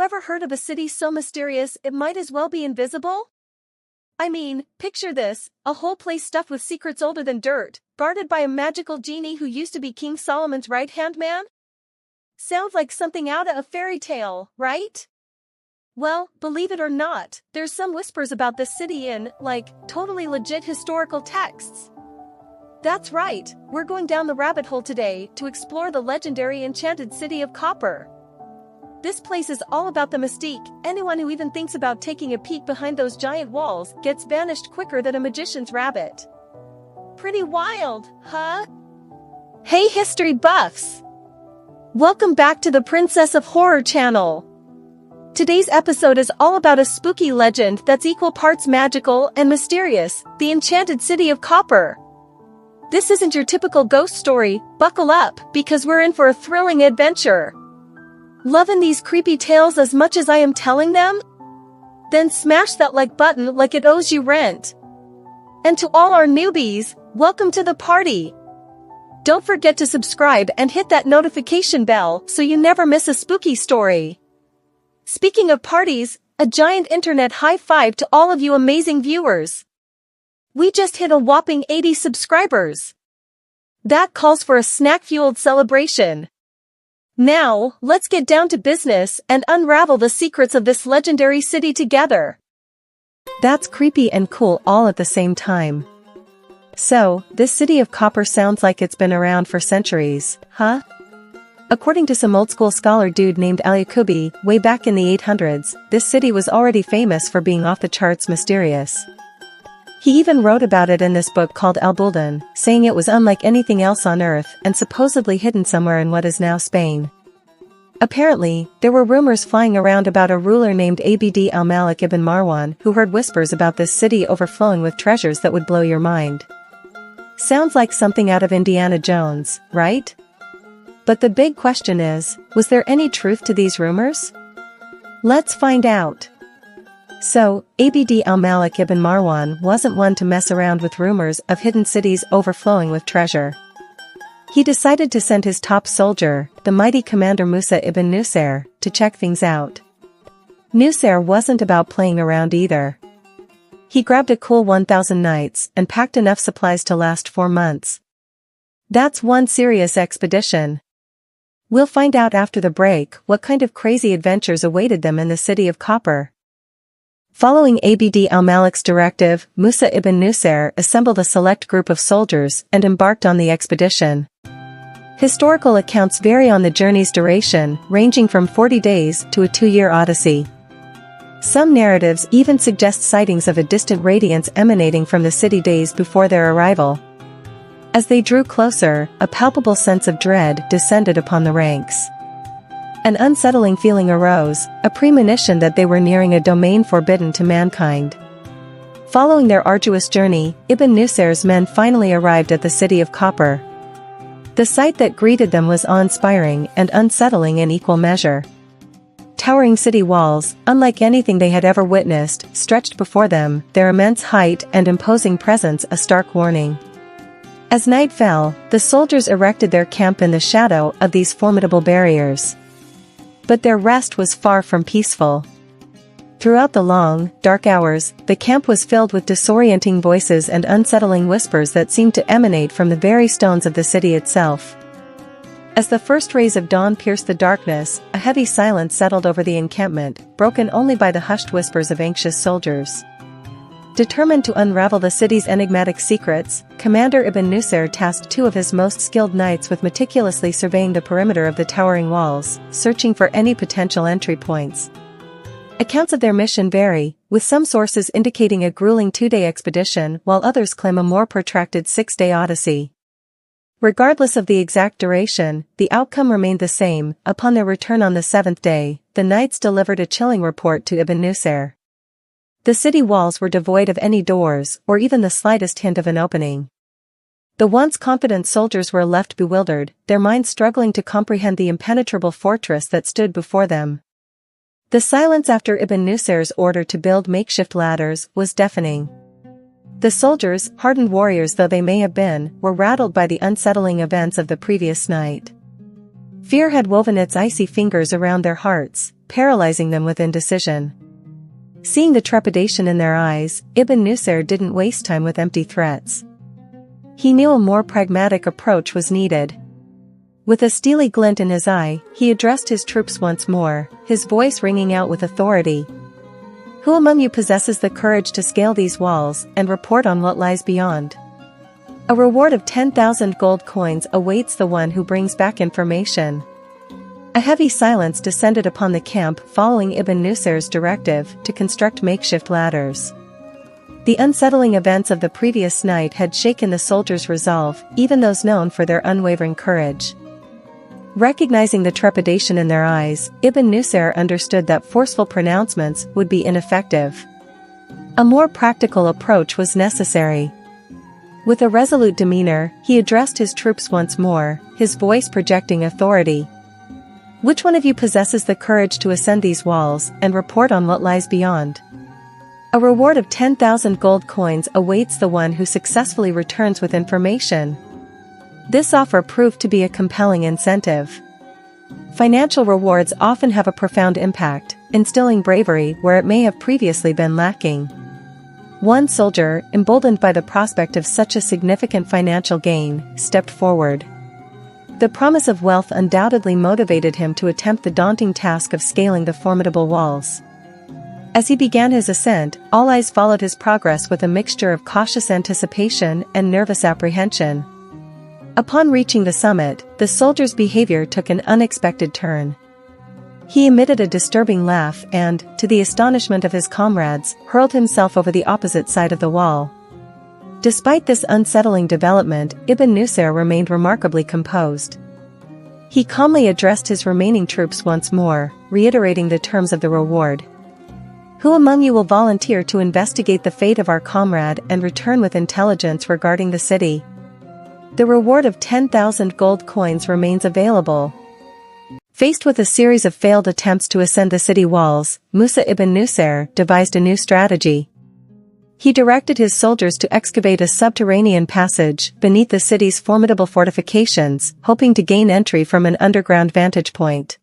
ever heard of a city so mysterious it might as well be invisible? I mean, picture this, a whole place stuffed with secrets older than dirt, guarded by a magical genie who used to be King Solomon's right-hand man? Sounds like something out of a fairy tale, right? Well, believe it or not, there's some whispers about this city in, like, totally legit historical texts. That's right, we're going down the rabbit hole today to explore the legendary enchanted city of Copper. This place is all about the mystique. Anyone who even thinks about taking a peek behind those giant walls gets vanished quicker than a magician's rabbit. Pretty wild, huh? Hey history buffs! Welcome back to the Princess of Horror channel. Today's episode is all about a spooky legend that's equal parts magical and mysterious, the enchanted city of Copper. This isn't your typical ghost story, buckle up, because we're in for a thrilling adventure. Loving these creepy tales as much as I am telling them? Then smash that like button like it owes you rent. And to all our newbies, welcome to the party. Don't forget to subscribe and hit that notification bell so you never miss a spooky story. Speaking of parties, a giant internet high five to all of you amazing viewers. We just hit a whopping 80 subscribers. That calls for a snack-fueled celebration. Now, let's get down to business and unravel the secrets of this legendary city together. That's creepy and cool all at the same time. So, this city of Copper sounds like it's been around for centuries, huh? According to some old-school scholar dude named Al-Yaqubi, way back in the 800s, this city was already famous for being off-the-charts mysterious. He even wrote about it in this book called Al-Buldan, saying it was unlike anything else on Earth and supposedly hidden somewhere in what is now Spain. Apparently, there were rumors flying around about a ruler named Abd al-Malik ibn Marwan who heard whispers about this city overflowing with treasures that would blow your mind. Sounds like something out of Indiana Jones, right? But the big question is, was there any truth to these rumors? Let's find out. So, Abd al-Malik ibn Marwan wasn't one to mess around with rumors of hidden cities overflowing with treasure. He decided to send his top soldier, the mighty commander Musa Ibn Nusair, to check things out. Nusair wasn't about playing around either. He grabbed a cool 1,000 knights and packed enough supplies to last 4 months. That's one serious expedition. We'll find out after the break what kind of crazy adventures awaited them in the city of Copper. Following Abd al-Malik's directive, Musa ibn Nusair assembled a select group of soldiers and embarked on the expedition. Historical accounts vary on the journey's duration, ranging from 40 days to a 2-year odyssey. Some narratives even suggest sightings of a distant radiance emanating from the city days before their arrival. As they drew closer, a palpable sense of dread descended upon the ranks. An unsettling feeling arose, a premonition that they were nearing a domain forbidden to mankind. Following their arduous journey, Ibn Nusair's men finally arrived at the city of Copper. The sight that greeted them was awe-inspiring and unsettling in equal measure. Towering city walls, unlike anything they had ever witnessed, stretched before them, their immense height and imposing presence a stark warning. As night fell, the soldiers erected their camp in the shadow of these formidable barriers. But their rest was far from peaceful. Throughout the long, dark hours, the camp was filled with disorienting voices and unsettling whispers that seemed to emanate from the very stones of the city itself. As the first rays of dawn pierced the darkness, a heavy silence settled over the encampment, broken only by the hushed whispers of anxious soldiers. Determined to unravel the city's enigmatic secrets, Commander Ibn Nusair tasked 2 of his most skilled knights with meticulously surveying the perimeter of the towering walls, searching for any potential entry points. Accounts of their mission vary, with some sources indicating a grueling 2-day expedition while others claim a more protracted 6-day odyssey. Regardless of the exact duration, the outcome remained the same. Upon their return on the 7th day, the knights delivered a chilling report to Ibn Nusair. The city walls were devoid of any doors, or even the slightest hint of an opening. The once confident soldiers were left bewildered, their minds struggling to comprehend the impenetrable fortress that stood before them. The silence after Ibn Nusair's order to build makeshift ladders was deafening. The soldiers, hardened warriors though they may have been, were rattled by the unsettling events of the previous night. Fear had woven its icy fingers around their hearts, paralyzing them with indecision. Seeing the trepidation in their eyes, Ibn Nusair didn't waste time with empty threats. He knew a more pragmatic approach was needed. With a steely glint in his eye, he addressed his troops once more, his voice ringing out with authority. Who among you possesses the courage to scale these walls and report on what lies beyond? A reward of 10,000 gold coins awaits the one who brings back information. A heavy silence descended upon the camp following Ibn Nusair's directive to construct makeshift ladders. The unsettling events of the previous night had shaken the soldiers' resolve, even those known for their unwavering courage. Recognizing the trepidation in their eyes, Ibn Nusair understood that forceful pronouncements would be ineffective. A more practical approach was necessary. With a resolute demeanor, he addressed his troops once more, his voice projecting authority. Which one of you possesses the courage to ascend these walls and report on what lies beyond? A reward of 10,000 gold coins awaits the one who successfully returns with information. This offer proved to be a compelling incentive. Financial rewards often have a profound impact, instilling bravery where it may have previously been lacking. One soldier, emboldened by the prospect of such a significant financial gain, stepped forward. The promise of wealth undoubtedly motivated him to attempt the daunting task of scaling the formidable walls. As he began his ascent, all eyes followed his progress with a mixture of cautious anticipation and nervous apprehension. Upon reaching the summit, the soldier's behavior took an unexpected turn. He emitted a disturbing laugh and, to the astonishment of his comrades, hurled himself over the opposite side of the wall. Despite this unsettling development, Ibn Nusair remained remarkably composed. He calmly addressed his remaining troops once more, reiterating the terms of the reward. Who among you will volunteer to investigate the fate of our comrade and return with intelligence regarding the city? The reward of 10,000 gold coins remains available. Faced with a series of failed attempts to ascend the city walls, Musa Ibn Nusair devised a new strategy. He directed his soldiers to excavate a subterranean passage beneath the city's formidable fortifications, hoping to gain entry from an underground vantage point.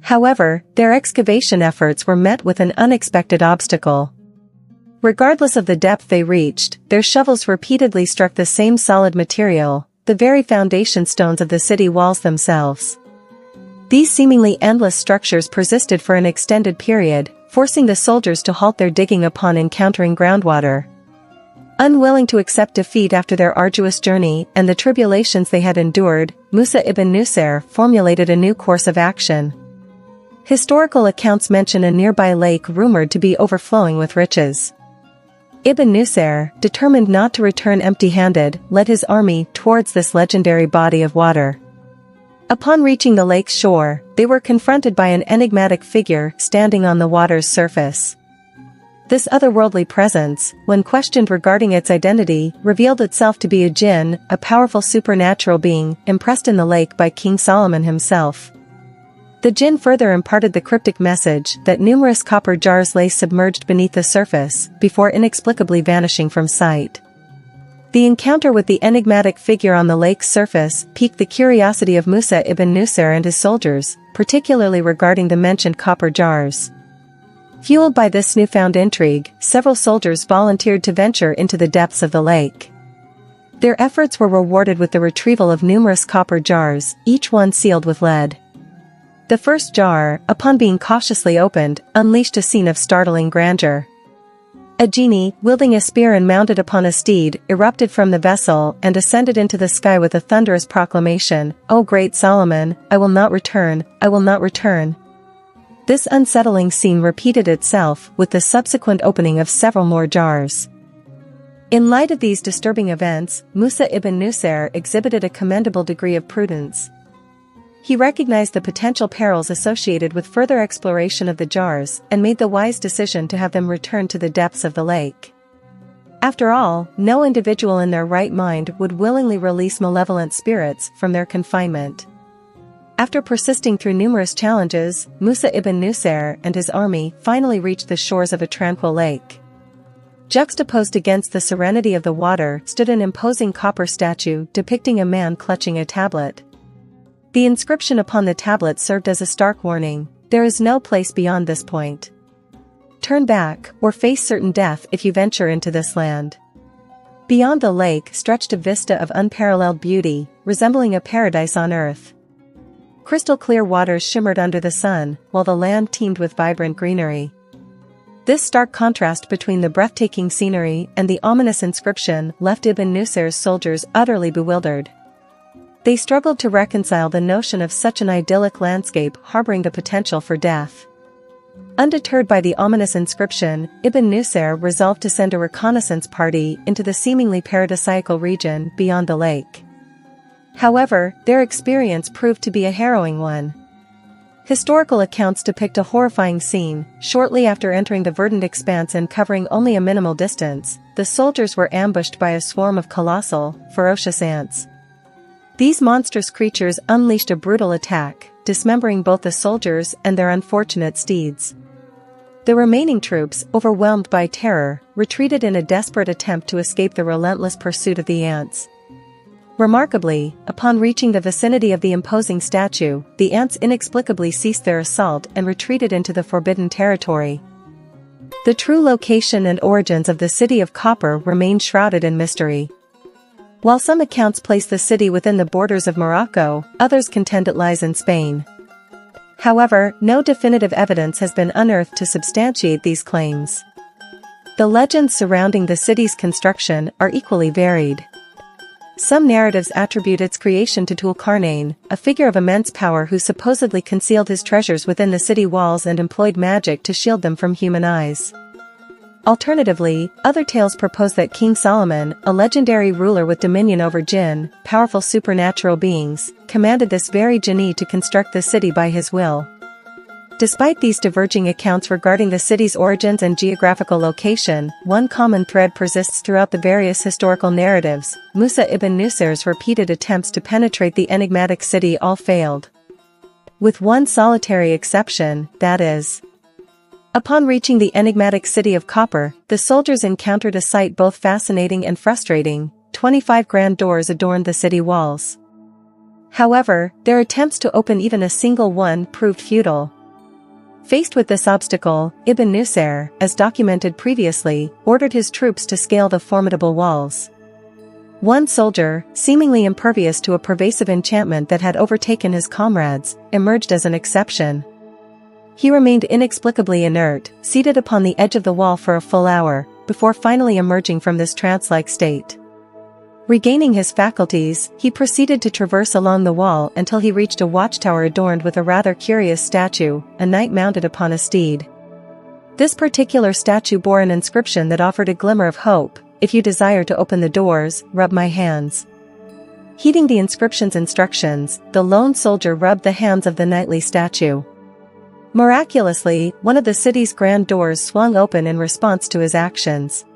However, their excavation efforts were met with an unexpected obstacle. Regardless of the depth they reached, their shovels repeatedly struck the same solid material, the very foundation stones of the city walls themselves. These seemingly endless structures persisted for an extended period, forcing the soldiers to halt their digging upon encountering groundwater. Unwilling to accept defeat after their arduous journey and the tribulations they had endured, Musa ibn Nusair formulated a new course of action. Historical accounts mention a nearby lake rumored to be overflowing with riches. Ibn Nusair, determined not to return empty-handed, led his army towards this legendary body of water. Upon reaching the lake's shore, they were confronted by an enigmatic figure standing on the water's surface. This otherworldly presence, when questioned regarding its identity, revealed itself to be a jinn, a powerful supernatural being, impressed in the lake by King Solomon himself. The jinn further imparted the cryptic message that numerous copper jars lay submerged beneath the surface, before inexplicably vanishing from sight. The encounter with the enigmatic figure on the lake's surface piqued the curiosity of Musa ibn Nusair and his soldiers, particularly regarding the mentioned copper jars. Fueled by this newfound intrigue, several soldiers volunteered to venture into the depths of the lake. Their efforts were rewarded with the retrieval of numerous copper jars, each one sealed with lead. The first jar, upon being cautiously opened, unleashed a scene of startling grandeur. A genie, wielding a spear and mounted upon a steed, erupted from the vessel and ascended into the sky with a thunderous proclamation, "O great Solomon, I will not return, I will not return." This unsettling scene repeated itself with the subsequent opening of several more jars. In light of these disturbing events, Musa ibn Nusair exhibited a commendable degree of prudence. He recognized the potential perils associated with further exploration of the jars and made the wise decision to have them return to the depths of the lake. After all, no individual in their right mind would willingly release malevolent spirits from their confinement. After persisting through numerous challenges, Musa ibn Nusair and his army finally reached the shores of a tranquil lake. Juxtaposed against the serenity of the water stood an imposing copper statue depicting a man clutching a tablet. The inscription upon the tablet served as a stark warning: there is no place beyond this point. Turn back, or face certain death if you venture into this land. Beyond the lake stretched a vista of unparalleled beauty, resembling a paradise on earth. Crystal clear waters shimmered under the sun, while the land teemed with vibrant greenery. This stark contrast between the breathtaking scenery and the ominous inscription left Ibn Nusair's soldiers utterly bewildered. They struggled to reconcile the notion of such an idyllic landscape harboring the potential for death. Undeterred by the ominous inscription, Ibn Nusair resolved to send a reconnaissance party into the seemingly paradisiacal region beyond the lake. However, their experience proved to be a harrowing one. Historical accounts depict a horrifying scene. Shortly after entering the verdant expanse and covering only a minimal distance, the soldiers were ambushed by a swarm of colossal, ferocious ants. These monstrous creatures unleashed a brutal attack, dismembering both the soldiers and their unfortunate steeds. The remaining troops, overwhelmed by terror, retreated in a desperate attempt to escape the relentless pursuit of the ants. Remarkably, upon reaching the vicinity of the imposing statue, the ants inexplicably ceased their assault and retreated into the forbidden territory. The true location and origins of the city of Copper remain shrouded in mystery. While some accounts place the city within the borders of Morocco, others contend it lies in Spain. However, no definitive evidence has been unearthed to substantiate these claims. The legends surrounding the city's construction are equally varied. Some narratives attribute its creation to Tulkarnain, a figure of immense power who supposedly concealed his treasures within the city walls and employed magic to shield them from human eyes. Alternatively, other tales propose that King Solomon, a legendary ruler with dominion over jinn, powerful supernatural beings, commanded this very genie to construct the city by his will. Despite these diverging accounts regarding the city's origins and geographical location, one common thread persists throughout the various historical narratives: Musa Ibn Nusair's repeated attempts to penetrate the enigmatic city all failed. With one solitary exception, that is. Upon reaching the enigmatic city of Copper, the soldiers encountered a sight both fascinating and frustrating: 25 grand doors adorned the city walls. However, their attempts to open even a single one proved futile. Faced with this obstacle, Ibn Nusair, as documented previously, ordered his troops to scale the formidable walls. One soldier, seemingly impervious to a pervasive enchantment that had overtaken his comrades, emerged as an exception. He remained inexplicably inert, seated upon the edge of the wall for a full hour, before finally emerging from this trance-like state. Regaining his faculties, he proceeded to traverse along the wall until he reached a watchtower adorned with a rather curious statue, a knight mounted upon a steed. This particular statue bore an inscription that offered a glimmer of hope: "If you desire to open the doors, rub my hands." Heeding the inscription's instructions, the lone soldier rubbed the hands of the knightly statue. Miraculously, one of the city's grand doors swung open in response to his actions.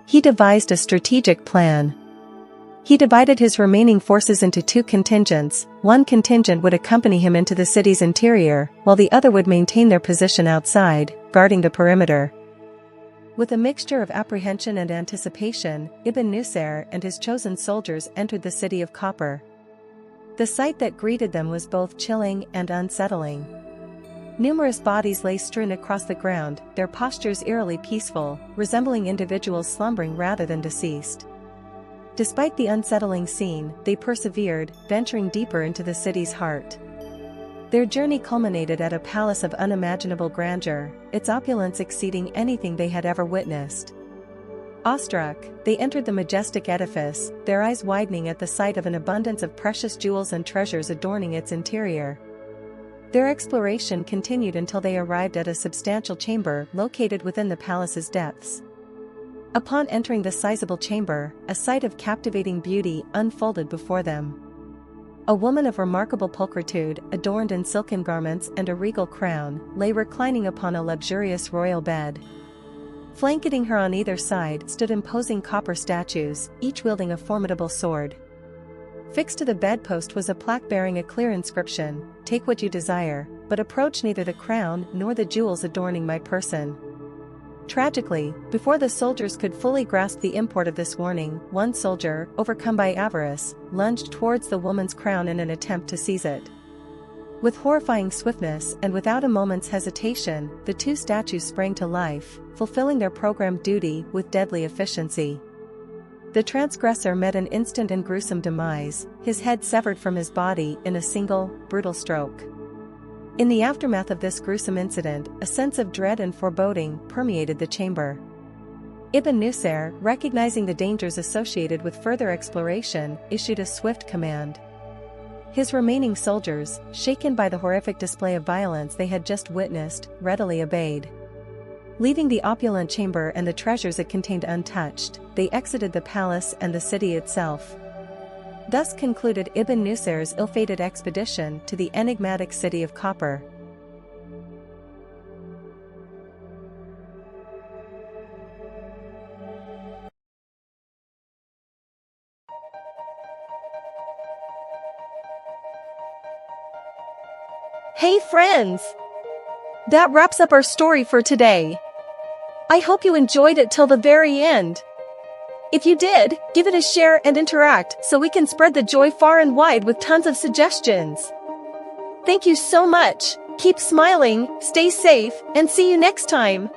He devised a strategic plan. He divided his remaining forces into two contingents. One contingent would accompany him into the city's interior, while the other would maintain their position outside, guarding the perimeter. With a mixture of apprehension and anticipation, Ibn Nusair and his chosen soldiers entered the city of Copper. The sight that greeted them was both chilling and unsettling. Numerous bodies lay strewn across the ground, their postures eerily peaceful, resembling individuals slumbering rather than deceased. Despite the unsettling scene, they persevered, venturing deeper into the city's heart. Their journey culminated at a palace of unimaginable grandeur, its opulence exceeding anything they had ever witnessed. Awestruck, they entered the majestic edifice, their eyes widening at the sight of an abundance of precious jewels and treasures adorning its interior. Their exploration continued until they arrived at a substantial chamber located within the palace's depths. Upon entering the sizable chamber, a sight of captivating beauty unfolded before them. A woman of remarkable pulchritude, adorned in silken garments and a regal crown, lay reclining upon a luxurious royal bed. Flanking her on either side stood imposing copper statues, each wielding a formidable sword. Fixed to the bedpost was a plaque bearing a clear inscription: "Take what you desire, but approach neither the crown nor the jewels adorning my person." Tragically, before the soldiers could fully grasp the import of this warning, one soldier, overcome by avarice, lunged towards the woman's crown in an attempt to seize it. With horrifying swiftness and without a moment's hesitation, the two statues sprang to life, fulfilling their programmed duty with deadly efficiency. The transgressor met an instant and gruesome demise, his head severed from his body in a single, brutal stroke. In the aftermath of this gruesome incident, a sense of dread and foreboding permeated the chamber. Ibn Nusair, recognizing the dangers associated with further exploration, issued a swift command. His remaining soldiers, shaken by the horrific display of violence they had just witnessed, readily obeyed. Leaving the opulent chamber and the treasures it contained untouched, they exited the palace and the city itself. Thus concluded Ibn Nusair's ill-fated expedition to the enigmatic city of Copper. Hey friends! That wraps up our story for today. I hope you enjoyed it till the very end. If you did, give it a share and interact so we can spread the joy far and wide with tons of suggestions. Thank you so much. Keep smiling, stay safe, and see you next time.